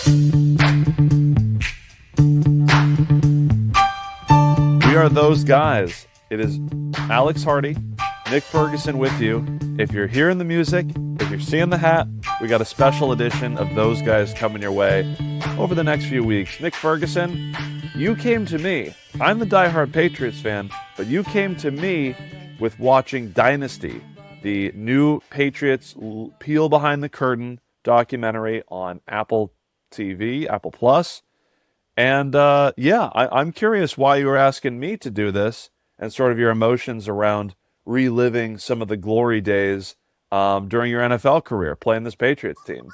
We are those guys. It is Alex Hardy, Nick Ferguson with you. If you're hearing the music, if you're seeing the hat, we got a special edition of Those Guys coming your way over the next few weeks. Nick Ferguson, you came to me. I'm the diehard Patriots fan, but you came to me with watching Dynasty, the new Patriots peel behind the curtain documentary on Apple TV, Apple Plus. And I'm curious why you were asking me to do this and sort of your emotions around reliving some of the glory days during your NFL career playing this Patriots team.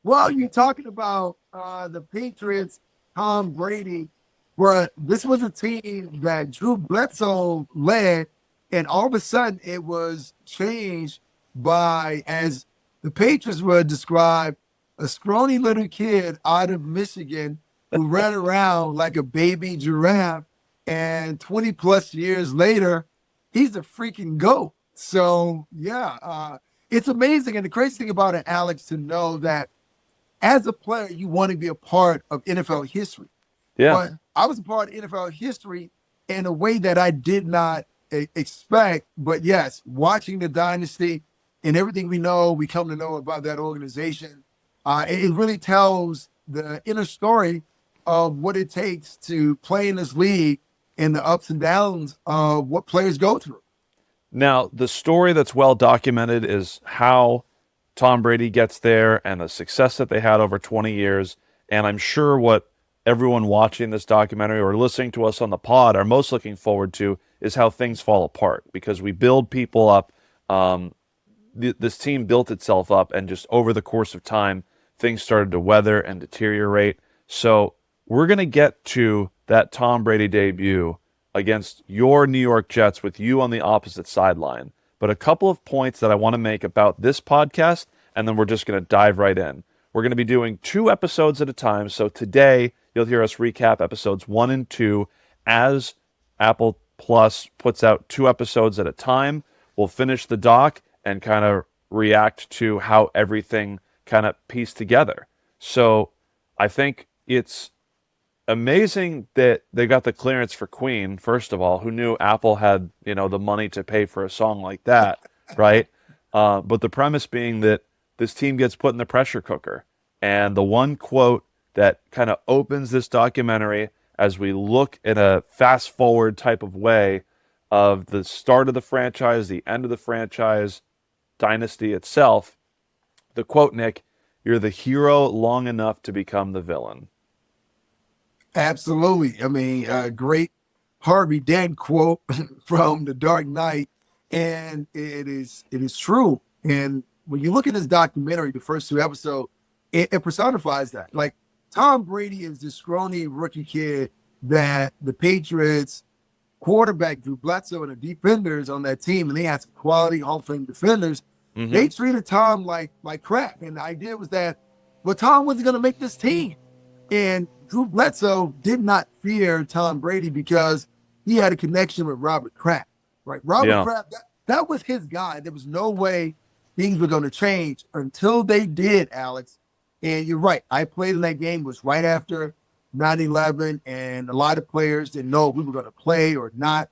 Well, you're talking about the Patriots, Tom Brady, where this was a team that Drew Bledsoe led, and all of a sudden it was changed by, as the Patriots were described, a scrawny little kid out of Michigan who ran around like a baby giraffe, and 20 plus years later, he's a freaking GOAT. So, it's amazing. And the crazy thing about it, Alex, to know that as a player, you want to be a part of NFL history. Yeah. But I was a part of NFL history in a way that I did not expect. But yes, watching the Dynasty and everything we come to know about that organization, it really tells the inner story of what it takes to play in this league and the ups and downs of what players go through. Now, the story that's well documented is how Tom Brady gets there and the success that they had over 20 years. And I'm sure what everyone watching this documentary or listening to us on the pod are most looking forward to is how things fall apart, because we build people up. This team built itself up, and just over the course of time, things started to weather and deteriorate. So we're going to get to that Tom Brady debut against your New York Jets with you on the opposite sideline. But a couple of points that I want to make about this podcast, and then we're just going to dive right in. We're going to be doing 2 episodes at a time. So today, you'll hear us recap episodes 1 and 2 as Apple Plus puts out 2 episodes at a time. We'll finish the doc and kind of react to how everything kind of pieced together. So I think it's amazing that they got the clearance for Queen, first of all. Who knew Apple had, the money to pay for a song like that, right? But the premise being that this team gets put in the pressure cooker. And the one quote that kind of opens this documentary as we look in a fast-forward type of way of the start of the franchise, the end of the franchise, Dynasty itself, the quote, Nick, "You're the hero long enough to become the villain." Absolutely. I mean, a great Harvey Dent quote from The Dark Knight, and it is true. And when you look at this documentary, the first 2 episodes, it personifies that. Like, Tom Brady is this scrawny rookie kid that the Patriots quarterback Drew Bledsoe and the defenders on that team, and they had some quality Hall of Fame defenders. Mm-hmm. They treated Tom like crap, and the idea was that, well, Tom wasn't going to make this team. And Drew Bledsoe did not fear Tom Brady because he had a connection with Robert Kraft, right? Kraft, that was his guy. There was no way things were going to change until they did, Alex. And you're right. I played in that game. It was right after 9/11, and a lot of players didn't know if we were going to play or not.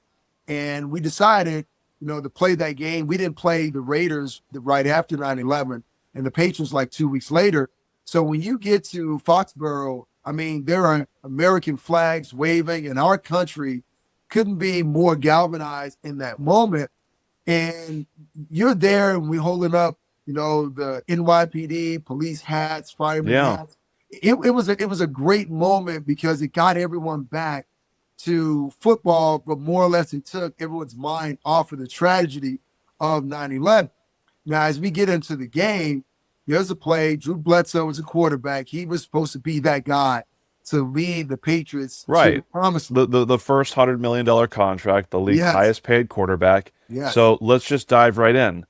And we decided, to play that game. We didn't play the Raiders right after 9/11, and the Patriots like 2 weeks later. So when you get to Foxborough, I mean, there are American flags waving, and our country couldn't be more galvanized in that moment. And you're there, and we're holding up, the NYPD, police hats, fireman hats. It was a great moment because it got everyone back to football, but more or less it took everyone's mind off of the tragedy of 9/11. Now, as we get into the game, there's a play. Drew Bledsoe was a quarterback. He was supposed to be that guy to lead the Patriots to the promised land. The first $100 million contract, the league's highest paid quarterback. Yes. So let's just dive right in.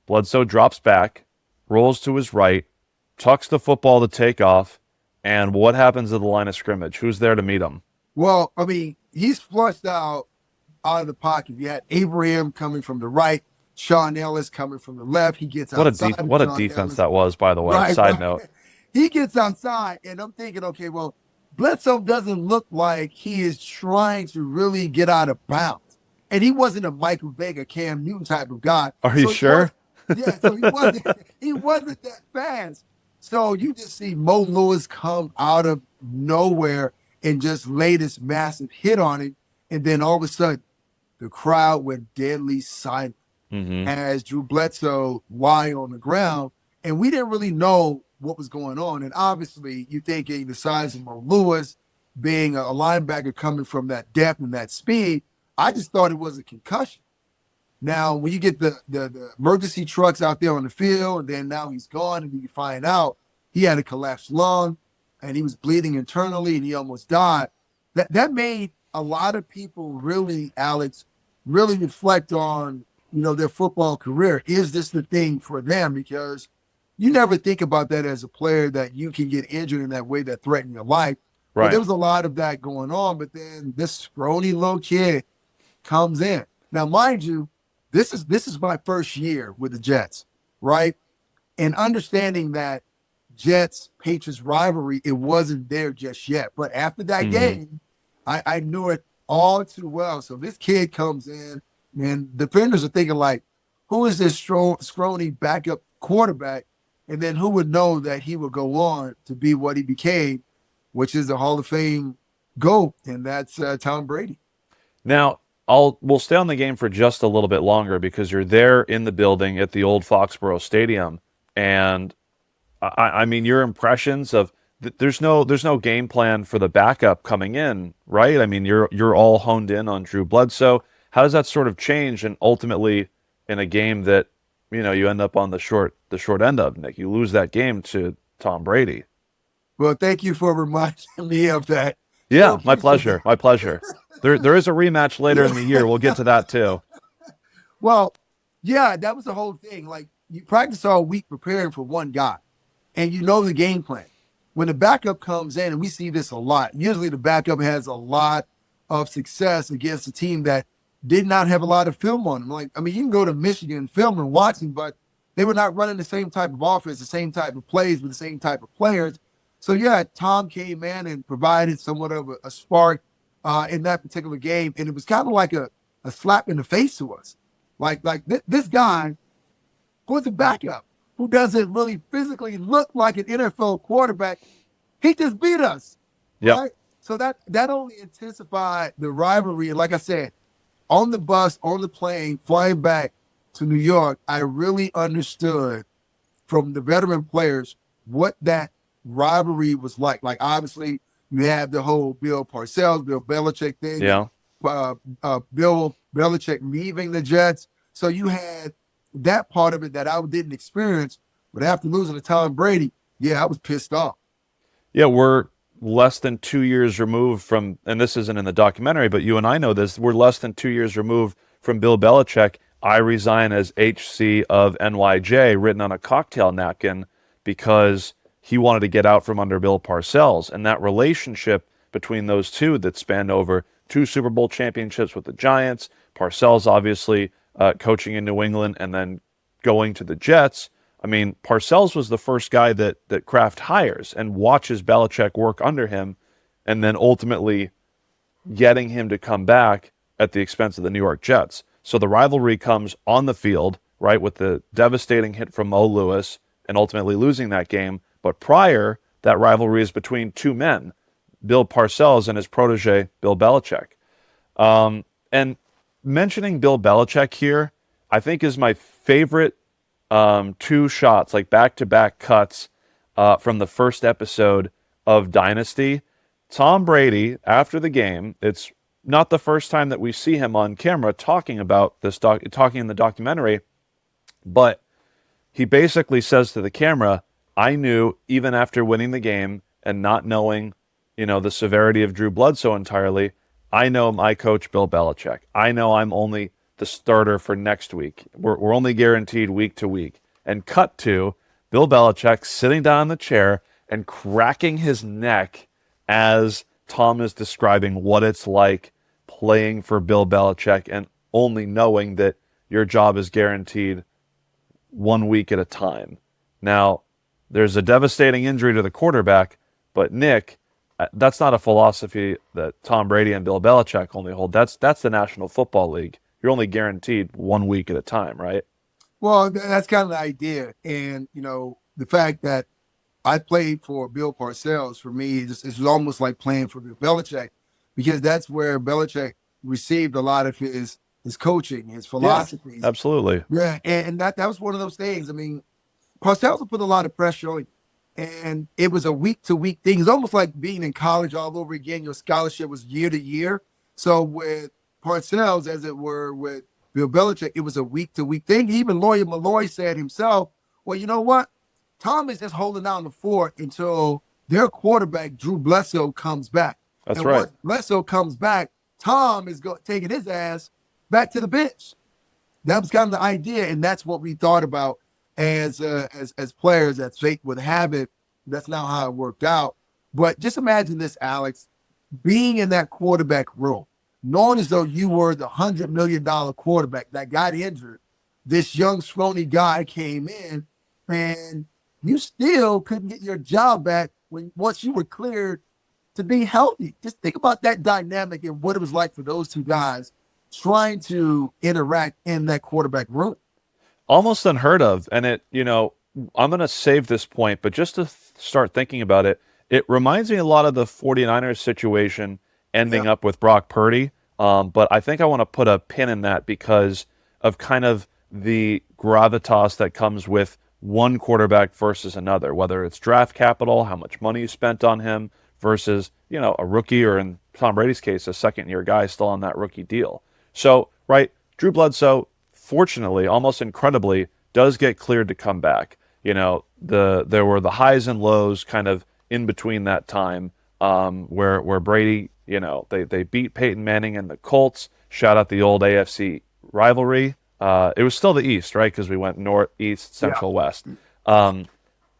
Bledsoe drops back, rolls to his right, tucks the football to take off, and what happens at the line of scrimmage? Who's there to meet him? Well, I mean, he's flushed out of the pocket. You had Abraham coming from the right, Sean Ellis coming from the left. He gets outside. What a defense that was, by the way. Side note. he gets outside, and I'm thinking, okay, well, Bledsoe doesn't look like he is trying to really get out of bounds. And he wasn't a Michael Vega, Cam Newton type of guy. Are you So he was, sure? yeah, so he wasn't he wasn't that fast. So you just see Mo Lewis come out of nowhere and just lay this massive hit on him. And then all of a sudden, the crowd went deadly silent Hmm. as Drew Bledsoe lying on the ground, and we didn't really know what was going on. And obviously, you thinking the size of Mo Lewis, being a linebacker coming from that depth and that speed, I just thought it was a concussion. Now, when you get the emergency trucks out there on the field, and then now he's gone, and you find out he had a collapsed lung, and he was bleeding internally, and he almost died. That made a lot of people really, Alex, really reflect on their football career. Is this the thing for them? Because you never think about that as a player that you can get injured in that way that threaten your life. Well, there Right. was a lot of that going on, but then this scrawny little kid comes in. Now, mind you, this is my first year with the Jets, right? And understanding that Jets Patriots rivalry, it wasn't there just yet. But after that Hmm. game, I knew it all too well. So this kid comes in, and defenders are thinking like, who is this scrawny backup quarterback? And then who would know that he would go on to be what he became, which is a Hall of Fame GOAT, and that's Tom Brady. Now, we'll stay on the game for just a little bit longer because you're there in the building at the old Foxborough Stadium, and I mean your impressions of there's no game plan for the backup coming in, right? I mean you're all honed in on Drew Bledsoe. How does that sort of change, and ultimately in a game that you end up on the short end of, Nick, you lose that game to Tom Brady? Well, thank you for reminding me of that. Sure Yeah, my appreciate pleasure. My pleasure. There is a rematch later in the year. We'll get to that too. Well, yeah, that was the whole thing. Like you practice all week preparing for one guy, and you know the game plan. When the backup comes in, and we see this a lot, usually the backup has a lot of success against a team that did not have a lot of film on them. Like, I mean, you can go to Michigan, film and watching, but they were not running the same type of offense, the same type of plays with the same type of players. So yeah, Tom came in and provided somewhat of a spark in that particular game, and it was kind of like a slap in the face to us. This guy who's a backup, who doesn't really physically look like an NFL quarterback, he just beat us, Yep. right? So that only intensified the rivalry. And like I said, on the bus, on the plane, flying back to New York, I really understood from the veteran players what that rivalry was like. Like obviously, you have the whole Bill Parcells, Bill Belichick thing, and Yeah. Bill Belichick leaving the Jets. So you had that part of it that I didn't experience. But after losing to Tom Brady, yeah, I was pissed off. Yeah, we're less than 2 years removed from, and this isn't in the documentary, but you and I know this. We're less than 2 years removed from Bill Belichick. I resign as HC of NYJ written on a cocktail napkin because he wanted to get out from under Bill Parcells. And that relationship between those two that spanned over two Super Bowl championships with the Giants, Parcells obviously coaching in New England, and then going to the Jets. I mean, Parcells was the first guy that Kraft hires and watches Belichick work under him, and then ultimately getting him to come back at the expense of the New York Jets. So the rivalry comes on the field, right, with the devastating hit from Mo Lewis and ultimately losing that game. But prior, that rivalry is between two men, Bill Parcells and his protege, Bill Belichick. And mentioning Bill Belichick here, I think is my favorite two shots, like back to back cuts from the first episode of Dynasty. Tom Brady, after the game, it's not the first time that we see him on camera talking about this, talking in the documentary, but he basically says to the camera, I knew even after winning the game and not knowing, the severity of Drew Bledsoe entirely, I know my coach, Bill Belichick. I know I'm only the starter for next week. We're only guaranteed week to week. And cut to Bill Belichick sitting down in the chair and cracking his neck as Tom is describing what it's like playing for Bill Belichick and only knowing that your job is guaranteed 1 week at a time. Now, there's a devastating injury to the quarterback, but Nick, that's not a philosophy that Tom Brady and Bill Belichick only hold. That's the National Football League. You're only guaranteed 1 week at a time, right? Well, that's kind of the idea. And, the fact that I played for Bill Parcells, for me, it was almost like playing for Bill Belichick, because that's where Belichick received a lot of his coaching, his Yeah, philosophies. absolutely. Yeah, and that was one of those things. I mean, Parcells will put a lot of pressure on you. And it was a week to week thing. It's almost like being in college all over again. Your scholarship was year to year. So with Parcells, as it were, with Bill Belichick, it was a week to week thing. Even Lawyer Malloy said himself, well, you know what? Tom is just holding down the fort until their quarterback, Drew Bledsoe, comes back. That's And right. once Bledsoe comes back, Tom is taking his ass back to the bench. That was kind of the idea, and that's what we thought about as players. As fate would have it, that's not how it worked out. But just imagine this, Alex, being in that quarterback room, knowing as though you were the $100 million quarterback that got injured. This young scrawny guy came in, and you still couldn't get your job back once you were cleared to be healthy. Just think about that dynamic and what it was like for those two guys trying to interact in that quarterback room. Almost unheard of. And I'm going to save this point, but just to start thinking about it, it reminds me a lot of the 49ers situation Yeah. ending up with Brock Purdy. But I think I want to put a pin in that because of kind of the gravitas that comes with one quarterback versus another, whether it's draft capital, how much money you spent on him versus, a rookie, or in Tom Brady's case, a second-year guy still on that rookie deal. So, right, Drew Bledsoe, fortunately, almost incredibly, does get cleared to come back. There were the highs and lows kind of in between that time, where Brady, they beat Peyton Manning and the Colts. Shout out the old AFC rivalry. It was still the East, right? Because we went North, East, Yeah. Central, West. Um,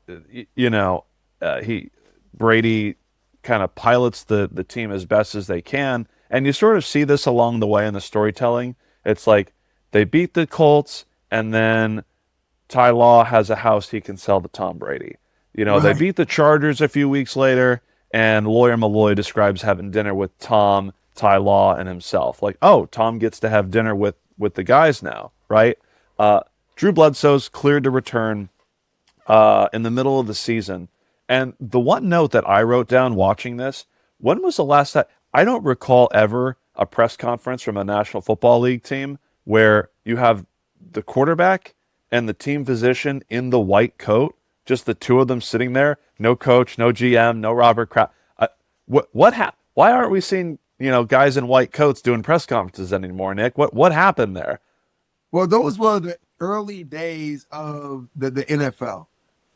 he Brady kind of pilots the team as best as they can, and you sort of see this along the way in the storytelling. It's like they beat the Colts, and then Ty Law has a house he can sell to Tom Brady. They Right. beat the Chargers a few weeks later, and Lawyer Malloy describes having dinner with Tom, Ty Law, and himself. Like, oh, Tom gets to have dinner with the guys now, right? Uh, Drew Bledsoe's cleared to return in the middle of the season. And the one note that I wrote down watching this, when was the last time? I don't recall ever a press conference from a National Football League team where you have the quarterback and the team physician in the white coat, just the two of them sitting there, no coach, no GM, no Robert Kraft. Why aren't we seeing guys in white coats doing press conferences anymore, Nick? What happened there? Well, those were the early days of the NFL.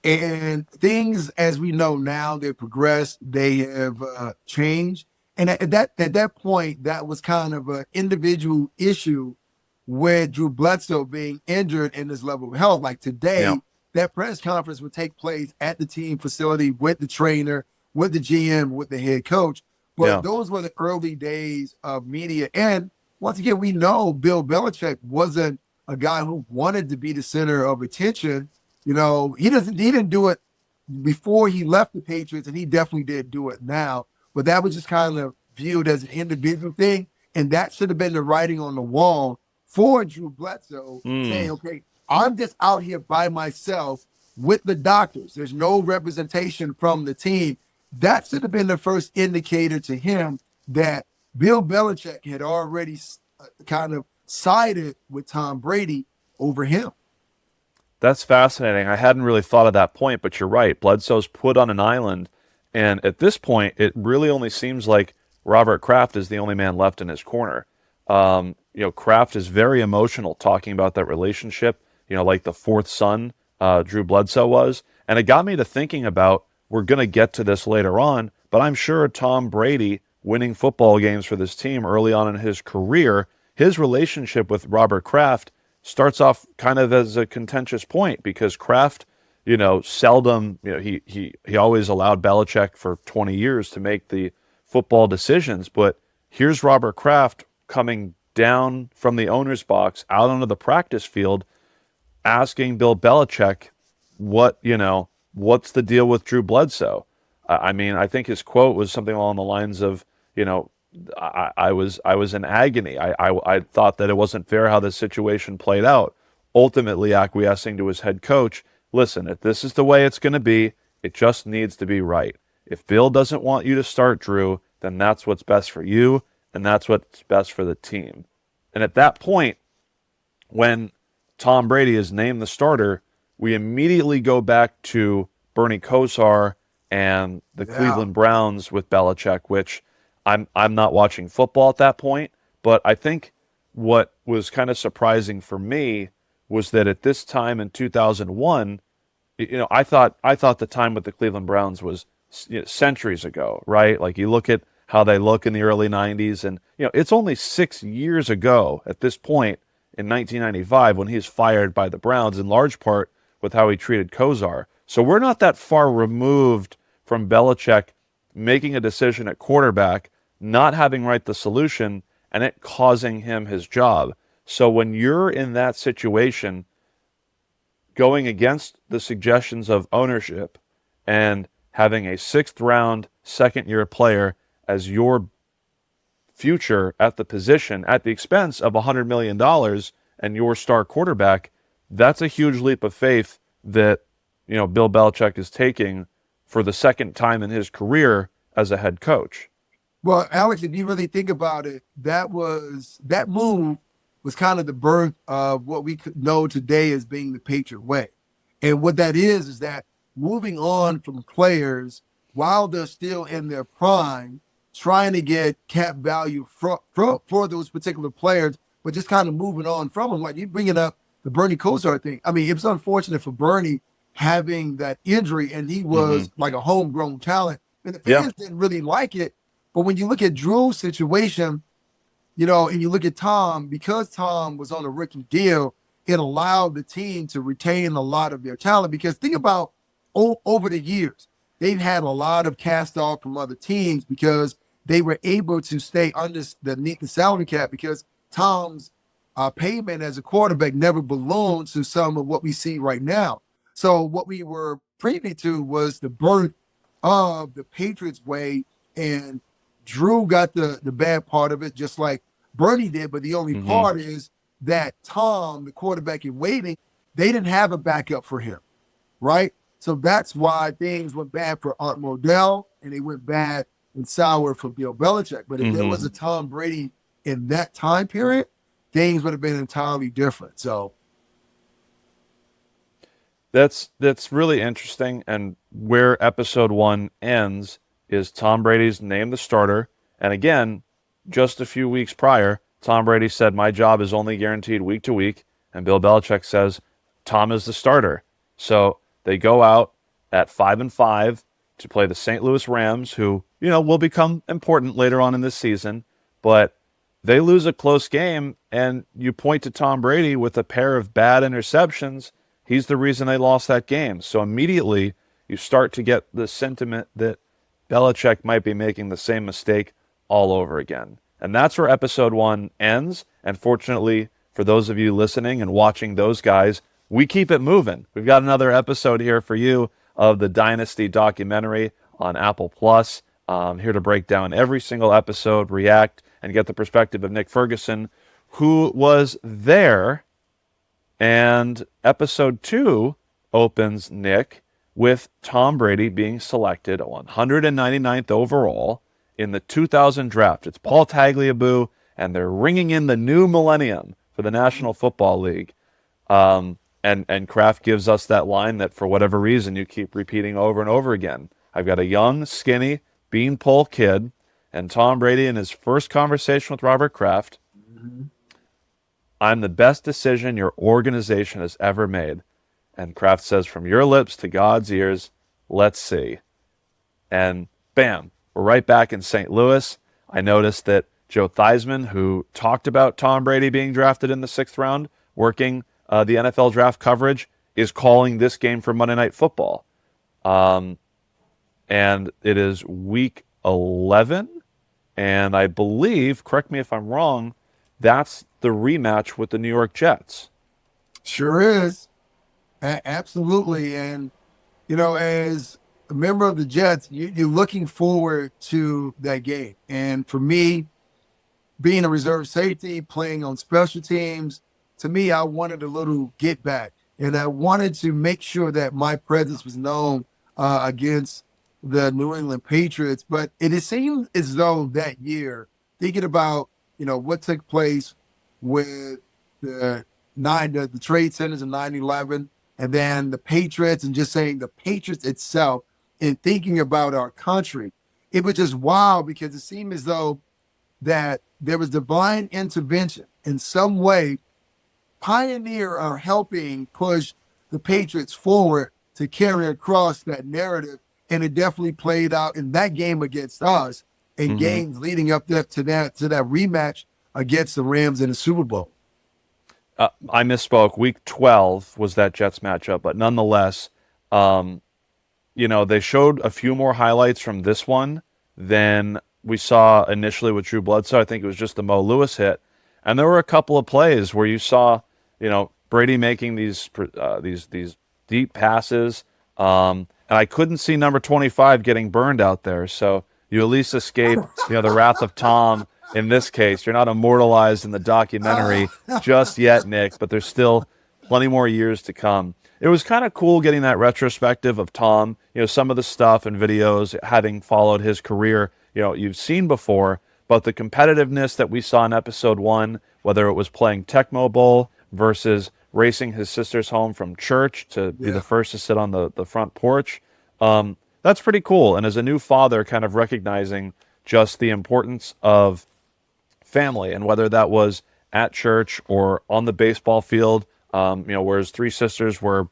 And things, as we know now, they've progressed, they have changed. And at that point, that was kind of an individual issue with Drew Bledsoe being injured in his level of health. Like Yeah, today, that press conference would take place at the team facility with the trainer, with the GM, with the head coach. But yeah, those were the early days of media. And once again, we know Bill Belichick wasn't a guy who wanted to be the center of attention. He didn't do it before he left the Patriots, and he definitely did do it now. But that was just kind of viewed as an individual thing, and that should have been the writing on the wall for Drew Bledsoe, saying, mm, "Okay, I'm just out here by myself with the doctors. There's no representation from the team." That should have been the first indicator to him that Bill Belichick had already kind of sided with Tom Brady over him. that's fascinating. I hadn't really thought of that point, but you're right. Bledsoe's put on an island, and at this point, it really only seems like Robert Kraft is the only man left in his corner. Kraft is very emotional talking about that relationship. Like the fourth son, Drew Bledsoe was, and it got me to thinking about. We're going to get to this later on, but I'm sure Tom Brady winning football games for this team early on in his career, his relationship with Robert Kraft starts off kind of as a contentious point because Kraft, seldom, he always allowed Belichick for 20 years to make the football decisions. But here's Robert Kraft coming down from the owner's box out onto the practice field, asking Bill Belichick what what's the deal with Drew Bledsoe? I mean, I think his quote was something along the lines of, you know, I was in agony. I thought that it wasn't fair how this situation played out. Ultimately, acquiescing to his head coach. Listen, if this is the way it's going to be, it just needs to be right. If Bill doesn't want you to start Drew, then that's what's best for you, and that's what's best for the team. And at that point, when Tom Brady is named the starter, we immediately go back to Bernie Kosar and the Yeah. Cleveland Browns with Belichick, which I'm not watching football at that point, but I think what was kind of surprising for me was that at this time in 2001, I thought the time with the Cleveland Browns was centuries ago, right? Like you look at how they look in the early 90s, and it's only 6 years ago at this point in 1995 when he's fired by the Browns, in large part with how he treated Kosar. So we're not that far removed from Belichick making a decision at quarterback, not having right the solution, and it causing him his job. So when you're in that situation, going against the suggestions of ownership and having a sixth round, second year player as your future at the position at the expense of $100 million dollars and your star quarterback, that's a huge leap of faith that, Bill Belichick is taking for the second time in his career as a head coach. Well, Alex, if you really think about it, that move was kind of the birth of what we could know today as being the Patriot way. And what that is that moving on from players while they're still in their prime, trying to get cap value for those particular players, but just kind of moving on from them. Like you bringing up the Bernie Kosar thing. I mean, it was unfortunate for Bernie having that injury, and he Mm-hmm. was like a homegrown talent, and the Yeah. fans didn't really like it. But when you look at Drew's situation, and you look at Tom, because Tom was on a rookie deal, it allowed the team to retain a lot of their talent. Because think about over the years, they've had a lot of cast off from other teams because they were able to stay underneath the salary cap because Tom's payment as a quarterback never ballooned to some of what we see right now. So what we were privy to was the birth of the Patriots way, and Drew got the bad part of it, just like Bernie did. But the only Mm-hmm. part is that Tom, the quarterback in waiting, they didn't have a backup for him, right? So that's why things went bad for Art Modell and they went bad and sour for Bill Belichick. But if there Mm-hmm. was a Tom Brady in that time period, things would have been entirely different. So That's really interesting. And where episode one ends is Tom Brady's named the starter. And again, just a few weeks prior, Tom Brady said, "My job is only guaranteed week to week." And Bill Belichick says, "Tom is the starter." So they go out at 5-5 to play the St. Louis Rams, who, will become important later on in this season. But they lose a close game, and you point to Tom Brady with a pair of bad interceptions. He's the reason they lost that game. So immediately you start to get the sentiment that Belichick might be making the same mistake all over again. And that's where episode one ends. And fortunately, for those of you listening and watching those guys, we keep it moving. We've got another episode here for you of the Dynasty documentary on Apple Plus. Here to break down every single episode, react, and get the perspective of Nick Ferguson, who was there. And episode two opens, Nick, with Tom Brady being selected 199th overall in the 2000 draft. It's Paul Tagliabue, and they're ringing in the new millennium for the National Football League. And Kraft gives us that line that for whatever reason you keep repeating over and over again. I've got a young, skinny, beanpole kid, and Tom Brady in his first conversation with Robert Kraft, "I'm the best decision your organization has ever made." And Kraft says, "From your lips to God's ears, let's see." And bam, we're right back in St. Louis. I noticed that Joe Theismann, who talked about Tom Brady being drafted in the sixth round, working the NFL draft coverage, is calling this game for Monday Night Football. And it is week 11. And I believe, correct me if I'm wrong, that's the rematch with the New York Jets. sure is. Absolutely. And As a member of the Jets, you're looking forward to that game. And for me, being a reserve safety, playing on special teams, to me, I wanted a little get back. And I wanted to make sure that my presence was known against the New England Patriots. But it seemed as though that year, thinking about, what took place with the trade centers in 9/11, and then the Patriots, and just saying the Patriots itself, and thinking about our country, it was just wow, because it seemed as though that there was divine intervention in some way, pioneer or helping push the Patriots forward to carry across that narrative. And it definitely played out in that game against us, and Hmm. games leading up to that rematch against the Rams in the Super Bowl. I misspoke. Week 12 was that Jets matchup, but nonetheless, um, they showed a few more highlights from this one than we saw initially with Drew Bledsoe. I think it was just the Mo Lewis hit, and there were a couple of plays where you saw, Brady making these deep passes, and I couldn't see number 25 getting burned out there. So you at least escape, the wrath of Tom. In this case, you're not immortalized in the documentary just yet, Nick, but there's still plenty more years to come. It was kind of cool getting that retrospective of Tom, some of the stuff and videos having followed his career, you've seen before, but the competitiveness that we saw in episode 1, whether it was playing Tecmo Bowl versus racing his sisters home from church to be the Yeah. first to sit on the front porch, that's pretty cool. And as a new father, kind of recognizing just the importance of family, and whether that was at church or on the baseball field, where his three sisters were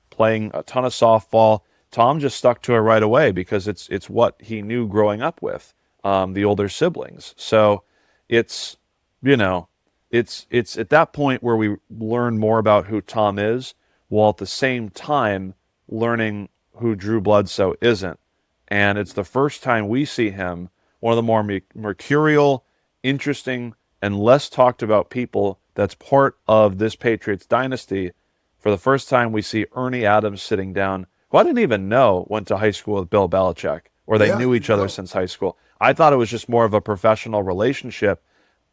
playing a ton of softball. Tom just stuck to it right away because it's what he knew growing up with the older siblings. So it's you know it's at that point where we learn more about who Tom is, while at the same time learning who Drew Bledsoe isn't. And it's the first time we see him, one of the more mercurial, interesting, and less talked about people that's part of this Patriots dynasty. For the first time, we see Ernie Adams sitting down, who I didn't even know went to high school with Bill Belichick, or they Yeah, knew each other since high school. I thought it was just more of a professional relationship.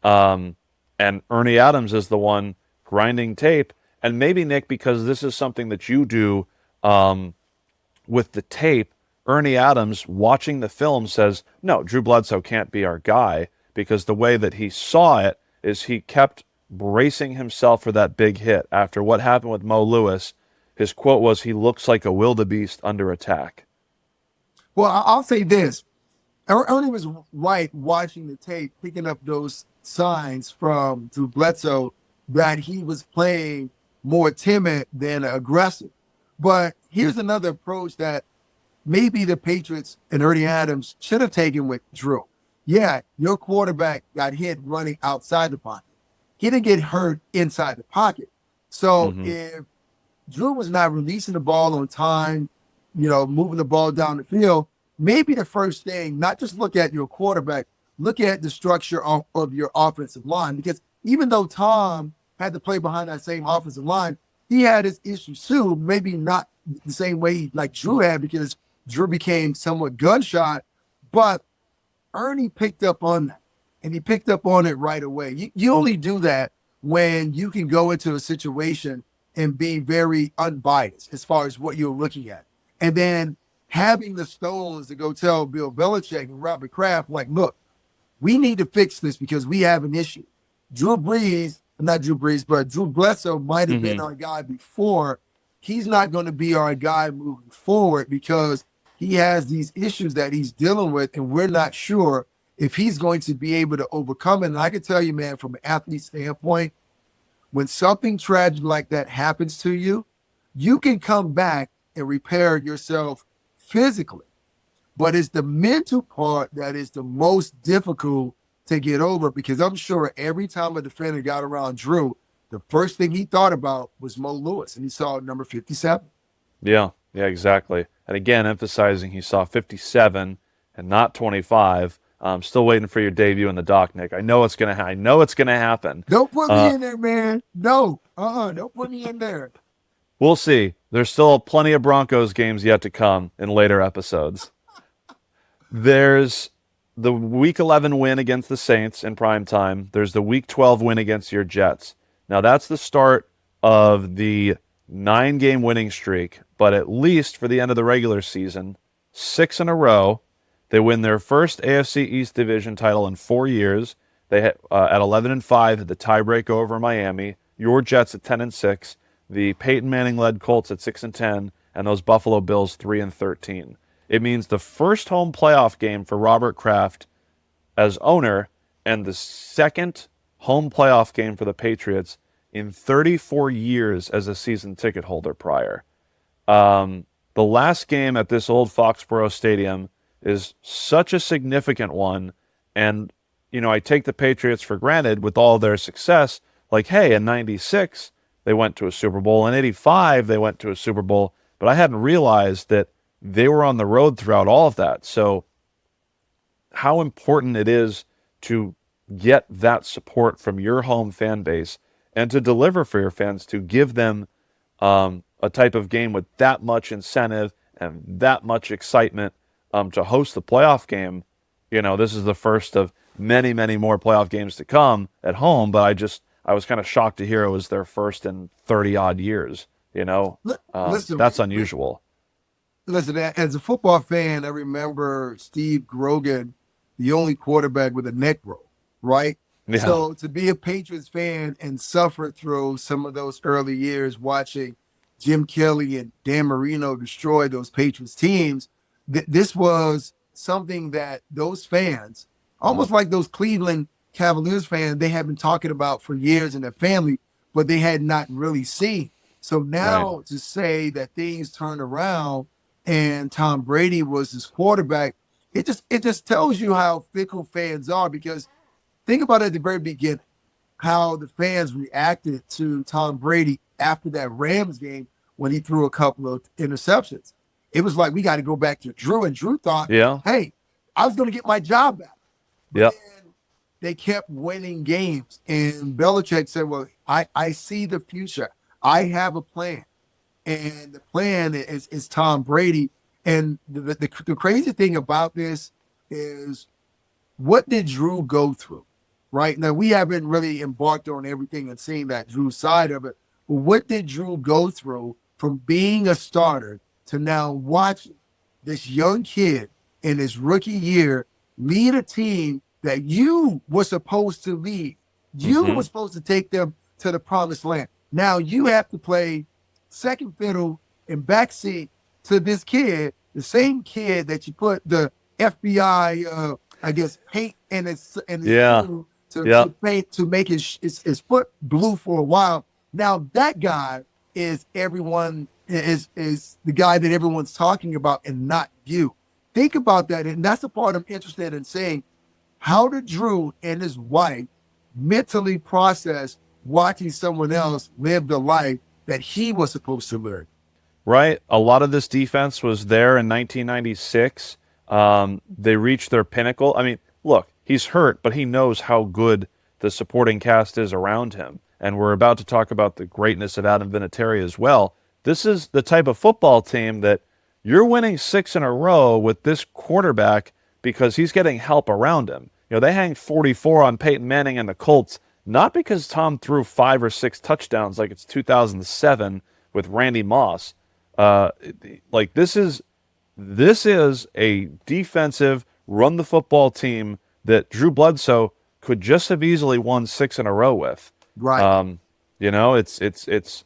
Um, and Ernie Adams is the one grinding tape. And maybe, Nick, because this is something that you do with the tape, Ernie Adams, watching the film, says, no, Drew Bledsoe can't be our guy, because the way that he saw it is he kept bracing himself for that big hit. After what happened with Mo Lewis, his quote was, he looks like a wildebeest under attack. Well, I'll say this. Ernie was right watching the tape, picking up those signs from Drew Bledsoe that he was playing more timid than aggressive. But here's another approach that maybe the Patriots and Ernie Adams should have taken with Drew. Yeah, your quarterback got hit running outside the pocket. He didn't get hurt inside the pocket. So Hmm. if Drew was not releasing the ball on time, moving the ball down the field, maybe the first thing, not just look at your quarterback, look at the structure of your offensive line. Because even though Tom had to play behind that same offensive line, he had his issues too, maybe not the same way like Drew had, because Drew became somewhat gunshot, but Ernie picked up on that, and he picked up on it right away. You only do that when you can go into a situation and be very unbiased as far as what you're looking at. And then having the stones to go tell Bill Belichick and Robert Kraft, like, look, we need to fix this because we have an issue. Drew Brees, not Drew Brees, but Drew Bledsoe might have been Hmm. our guy before. He's not going to be our guy moving forward because he has these issues that he's dealing with, and we're not sure if he's going to be able to overcome it. And I can tell you, man, from an athlete standpoint, when something tragic like that happens to you, you can come back and repair yourself physically. But it's the mental part that is the most difficult to get over, because I'm sure every time a defender got around Drew, the first thing he thought about was Mo Lewis, and he saw number 57. Yeah, yeah, exactly. And again, emphasizing he saw 57 and not 25. I'm still waiting for your debut in the doc, Nick. I know it's gonna. I know it's gonna happen. Don't put me Uh, in there, man. No, don't put me in there. We'll see. There's still plenty of Broncos games yet to come in later episodes. There's the Week 11 win against the Saints in prime time. There's the Week 12 win against your Jets. Now, that's the start of the 9-game winning streak, but at least for the end of the regular season, 6 in a row. They win their first AFC East division title in 4 years. They at 11-5 had the tiebreak over Miami. Your Jets at 10-6. The Peyton Manning-led Colts at 6-10, and those Buffalo Bills 3-13. It means the first home playoff game for Robert Kraft as owner, and the second home playoff game for the Patriots in 34 years as a season ticket holder prior. The last game at this old Foxborough Stadium is such a significant one, and I take the Patriots for granted with all their success. Like, hey, in '96 they went to a Super Bowl, in '85 they went to a Super Bowl, but I hadn't realized that they were on the road throughout all of that. So how important it is to get that support from your home fan base and to deliver for your fans, to give them a type of game with that much incentive and that much excitement to host the playoff game. This is the first of many, many more playoff games to come at home, but I was kind of shocked to hear it was their first in 30 odd years. Listen, That's unusual. Listen, as a football fan, I remember Steve Grogan, the only quarterback with a neck roll, right? Yeah. So to be a Patriots fan and suffer through some of those early years watching Jim Kelly and Dan Marino destroy those Patriots teams, this was something that those fans, almost like those Cleveland Cavaliers fans, they had been talking about for years in their family, but they had not really seen. So now to say that things turned around and Tom Brady was his quarterback, it just tells you how fickle fans are, because think about it at the very beginning, how the fans reacted to Tom Brady after that Rams game when he threw a couple of interceptions. It was like, we got to go back to Drew, and Drew thought, Yeah. hey, I was going to get my job back. But Yeah. then they kept winning games, and Belichick said, well, I see the future. I have a plan. And the plan is Tom Brady. And the crazy thing about this is, what did Drew go through? Right now, we haven't really embarked on everything and seeing that Drew side of it. But what did Drew go through from being a starter to now watching this young kid in his rookie year lead a team that you were supposed to lead? You were supposed to take them to the promised land. Now you have to play second fiddle and backseat to this kid, the same kid that you put the FBI, paint in his shoe to paint, to make his foot blue for a while. Now that guy is the guy that everyone's talking about, and not you. Think about that, and that's the part I'm interested in saying. How did Drew and his wife mentally process watching someone else live the life that he was supposed to live? Right. A lot of this defense was there in 1996. They reached their pinnacle. I mean, look, he's hurt, but he knows how good the supporting cast is around him. And we're about to talk about the greatness of Adam Vinatieri as well. This is the type of football team that you're winning 6 in a row with this quarterback because he's getting help around him. They hang 44 on Peyton Manning and the Colts, not because Tom threw 5 or 6 touchdowns like it's 2007 with Randy Moss. This is a defensive run the football team that Drew Bledsoe could just have easily won 6 in a row with. Right. It's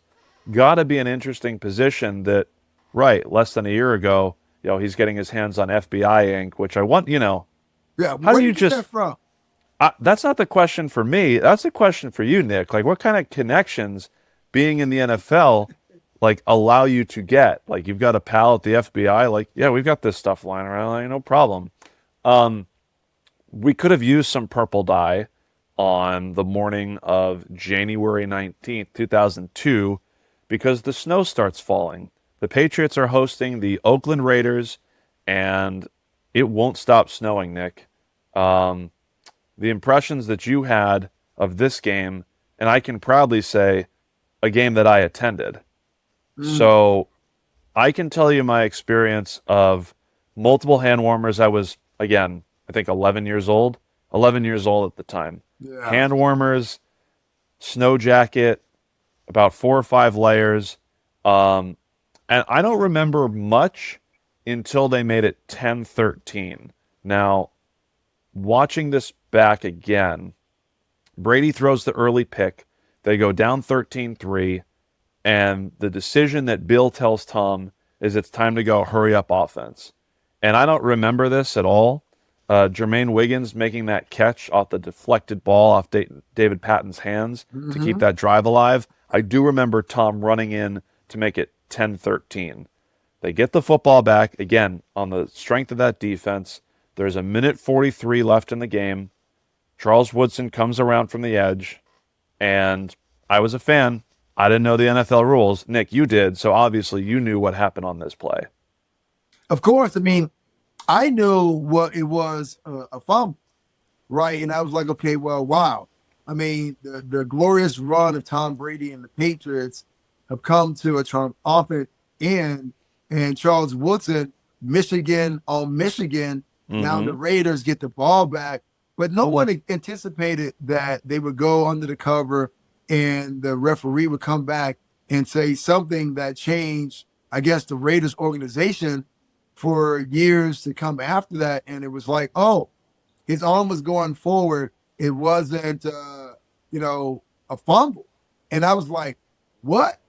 got to be an interesting position that, less than a year ago, he's getting his hands on FBI ink, which I want, Yeah. How Where do do you you get just that from? that's not the question for me. That's a question for you, Nick. Like, what kind of connections being in the NFL allow you to get? Like, you've got a pal at the FBI. Like, yeah, we've got this stuff lying around. Like, no problem. We could have used some purple dye on the morning of January 19th, 2002, because the snow starts falling. The Patriots are hosting the Oakland Raiders, and it won't stop snowing, Nick. The impressions that you had of this game, and I can proudly say a game that I attended. So I can tell you my experience of multiple hand warmers. I was, again, I think 11 years old. 11 years old at the time. Yeah. Hand warmers, snow jacket, about 4 or 5 layers. Um, and I don't remember much until they made it 10-13. Now, watching this back again, Brady throws the early pick. They go down 13-3, and the decision that Bill tells Tom is it's time to go hurry up offense. And I don't remember this at all. Jermaine Wiggins making that catch off the deflected ball off David Patton's hands to keep that drive alive. I do remember Tom running in to make it 10-13. They get the football back, again, on the strength of that defense. There's a minute 43 left in the game. Charles Woodson comes around from the edge, and I was a fan. I didn't know the NFL rules. Nick, you did, so obviously you knew what happened on this play. Of course, I mean, I knew what it was, a fumble, right? And I was like, okay, well, wow. I mean, the glorious run of Tom Brady and the Patriots have come to a triumphant end, and Charles Woodson, Michigan on Michigan. Now the Raiders get the ball back, but no one anticipated that they would go under the cover and the referee would come back and say something that changed, I guess, the Raiders organization for years to come after that. And it was like, oh, his arm was going forward. It wasn't, a fumble. And I was like, what?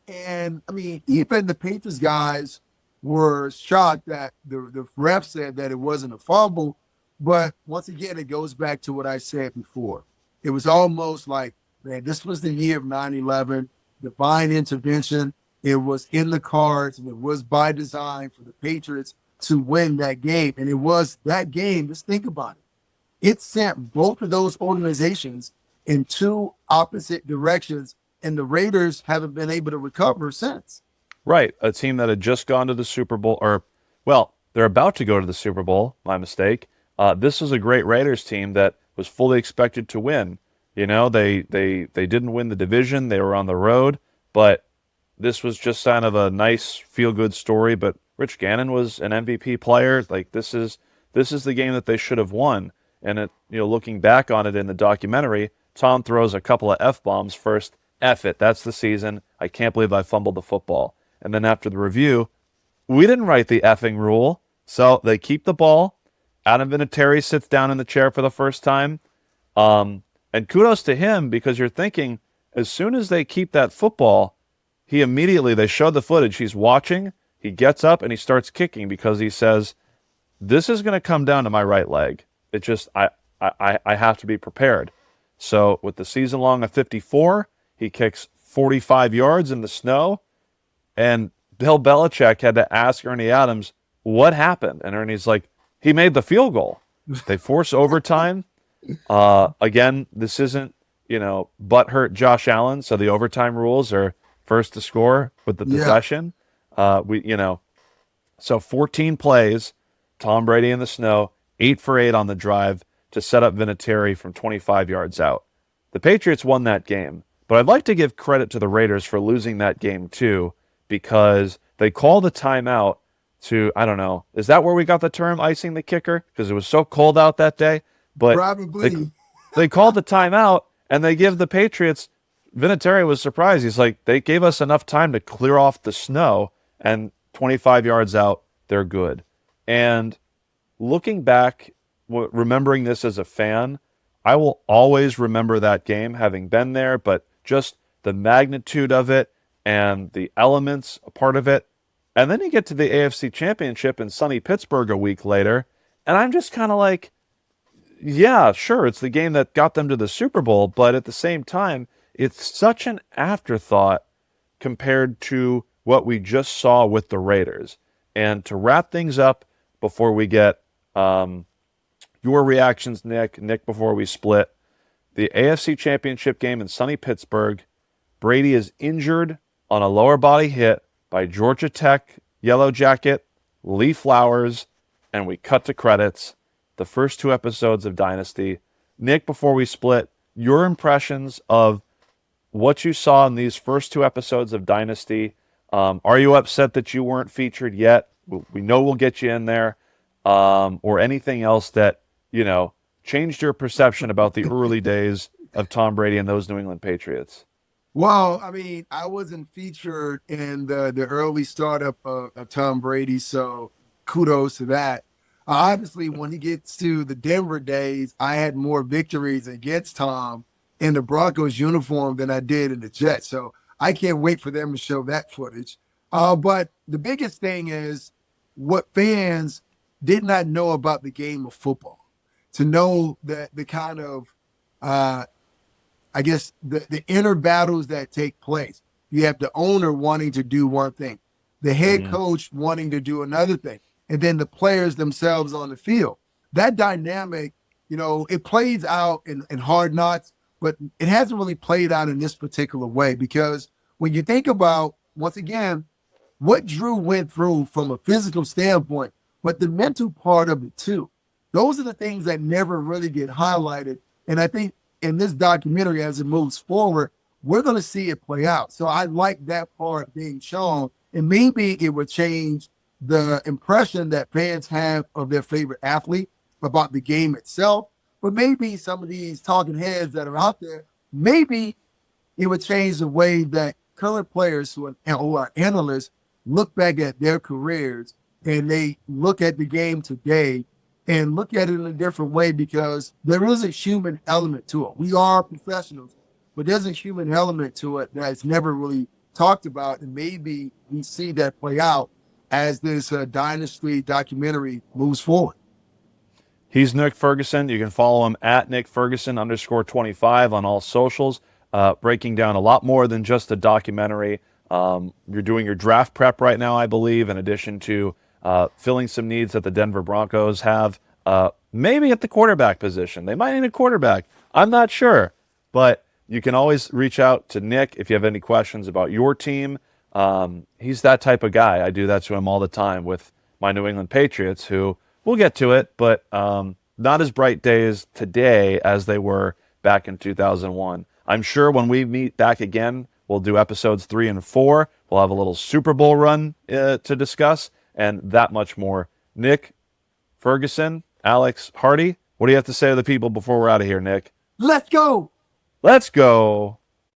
And I mean, even the Patriots guys were shocked that the ref said that it wasn't a fumble. But once again, it goes back to what I said before. It was almost like, man, this was the year of 9/11, divine intervention. It was in the cards, and it was by design for the Patriots to win that game. And it was that game, just think about it. It sent both of those organizations in two opposite directions, and the Raiders haven't been able to recover since. Right, a team that had just gone to the Super Bowl, or, well, they're about to go to the Super Bowl, my mistake. This was a great Raiders team that was fully expected to win. You know, they didn't win the division, they were on the road, but this was just kind of a nice feel-good story. But Rich Gannon was an MVP player. Like, this is the game that they should have won. And looking back on it in the documentary, Tom throws a couple of F-bombs first. F it, that's the season. I can't believe I fumbled the football. And then after the review, we didn't write the effing rule. So they keep the ball. Adam Vinatieri sits down in the chair for the first time. And kudos to him, because you're thinking, as soon as they keep that football, they showed the footage. He's watching. He gets up and he starts kicking because he says, this is going to come down to my right leg. It just, I have to be prepared. So with the season long of 54, he kicks 45 yards in the snow. And Bill Belichick had to ask Ernie Adams, what happened? And Ernie's like, he made the field goal. They force overtime. Again, this isn't, butthurt Josh Allen. So the overtime rules are first to score with the possession. So 14 plays, Tom Brady in the snow, 8 for 8 on the drive to set up Vinatieri from 25 yards out. The Patriots won that game, but I'd like to give credit to the Raiders for losing that game too, because they called a timeout to, I don't know, is that where we got the term icing the kicker? Because it was so cold out that day. But probably they called the timeout, and they give the Patriots, Vinatieri was surprised. He's like, they gave us enough time to clear off the snow, and 25 yards out, they're good. And looking back, remembering this as a fan, I will always remember that game, having been there, but just the magnitude of it and the elements, a part of it. And then you get to the AFC Championship in sunny Pittsburgh a week later, and I'm just kind of like, yeah, sure, it's the game that got them to the Super Bowl, but at the same time, it's such an afterthought compared to what we just saw with the Raiders. And to wrap things up before we get your reactions, Nick, before we split, the AFC Championship game in sunny Pittsburgh, Brady is injured on a lower body hit by Georgia Tech Yellow Jacket, Lee Flowers, and we cut to credits. The first 2 episodes of Dynasty. Nick, before we split, your impressions of what you saw in these first 2 episodes of Dynasty, Are you upset that you weren't featured yet? We know we'll get you in there. Or anything else that, changed your perception about the early days of Tom Brady and those New England Patriots? Well, I mean, I wasn't featured in the early startup of Tom Brady, so kudos to that. Obviously, when he gets to the Denver days, I had more victories against Tom in the Broncos uniform than I did in the Jets. So I can't wait for them to show that footage. But the biggest thing is what fans did not know about the game of football. To know that the kind of uh, I guess the inner battles that take place. You have the owner wanting to do one thing, the head Hmm. coach wanting to do another thing, and then the players themselves on the field. That dynamic, it plays out in hard knocks, but it hasn't really played out in this particular way because when you think about, once again, what Drew went through from a physical standpoint, but the mental part of it too. Those are the things that never really get highlighted. And I think in this documentary, as it moves forward, we're going to see it play out. So I like that part being shown. And maybe it would change the impression that fans have of their favorite athlete about the game itself. But maybe some of these talking heads that are out there, maybe it would change the way that current players who are analysts look back at their careers and they look at the game today and look at it in a different way because there is a human element to it. We are professionals, but there's a human element to it that's never really talked about. And maybe we see that play out as this Dynasty documentary moves forward. He's Nick Ferguson. You can follow him at Nick Ferguson _25 on all socials, breaking down a lot more than just a documentary. You're doing your draft prep right now, I believe, in addition to filling some needs that the Denver Broncos have. Maybe at the quarterback position. They might need a quarterback. I'm not sure. But you can always reach out to Nick if you have any questions about your team. He's that type of guy. I do that to him all the time with my New England Patriots, who we'll get to it, but not as bright days today as they were back in 2001. I'm sure when we meet back again, we'll do episodes 3 and 4. We'll have a little Super Bowl run to discuss and that much more. Nick Ferguson, Alex Hardy, what do you have to say to the people before we're out of here, Nick? Let's go. Let's go.